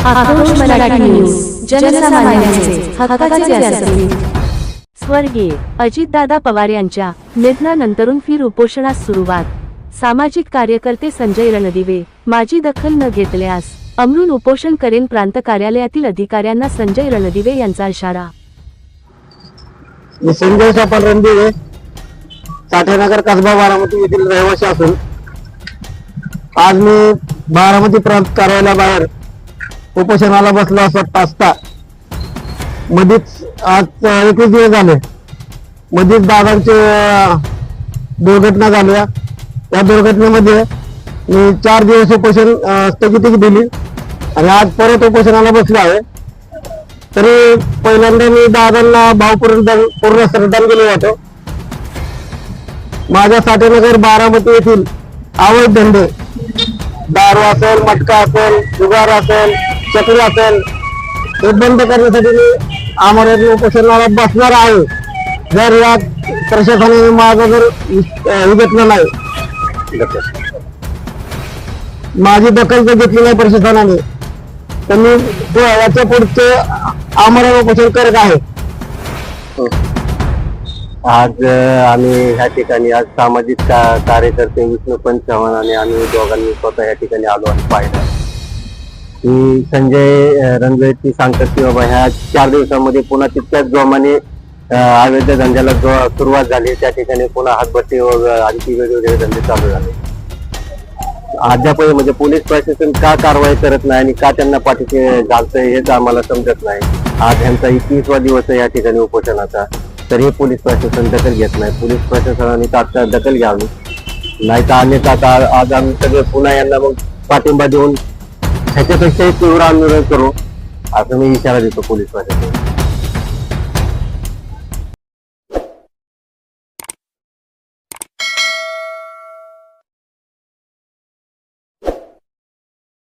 आक्रोश मराठी न्यूज, जनसामान्यांचे हक्काचे व्यासपीठ. स्वर्गीय अजितदादा पवार यांच्या निधनानंतरून फिर उपोषणास सुरुवात. सामाजिक कार्यकर्ते संजय रणदिवे, माझी दखल न घेतल्यास अमरून उपोषण करेन. प्रांत कार्यालयातील अधिकाऱ्यांना संजय रणदिवे यांचा इशारा. मी संजय सोपान रणदिवे, साठेनगर कसबा बारामती येथील रहिवासी असून आज मी बारामती प्रांत कार्यालयाबाहेर उपोषणाला बसलो असता मध्येच आज 21 दिवस झाले मध्येच दादांचे दुर्घटना झाल्या. त्या दुर्घटनेमध्ये मी 4 दिवस उपोषण स्थगिती दिली आणि आज परत उपोषणाला बसलो आहे. तरी पहिल्यांदा मी दादांना भावपूर्ण श्रद्धांजली केले होते. माझ्या साठेनगर बारामती येथील अवैध धंदे, दारू असेल, मटका असेल, जुगार असेल, चक्री असेल, हे बंद करण्यासाठी मी आम्हाला उपोषणाला बसणार आहे. जर या प्रशासनाने माझं जर घेतलं नाही, माझी दखल जर घेतली नाही प्रशासनाने, तर मी याच्या पुढचे आम्हाला उपोषण करत आहे. आज आम्ही ह्या ठिकाणी आज सामाजिक कार्यकर्ते विष्णुपंत चव्हाण आणि आम्ही दोघांनी स्वतः या ठिकाणी आलो आणि पाहिलं की संजय रणदिवेची सांगतात की बाबा ह्या 4 दिवसांमध्ये पुन्हा तितक्याच जोमाने अवैध धंद्याला सुरुवात झाली. त्या ठिकाणी पुन्हा हातभट्टी व आणखी वेगवेगळे धंदे चालू झाले. अद्याप म्हणजे पोलीस प्रशासन का कारवाई करत नाही आणि का त्यांना पाठीचे घालतंय हेच आम्हाला समजत नाही. आज ह्यांचा 21वा दिवस आहे या ठिकाणी उपोषणाचा, तरी पोलीस प्रशासन दखल घेत नाही. पोलीस प्रशासनाने तात्काळ दखल घ्यावी, नाही तर अन्यथा आज आम्ही सगळे पुन्हा यांना मग पाठिंबा देऊन ह्याच्यापेक्षाही तीव्र आंदोलन करू असं मी इशारा देतो पोलीस प्रशासन.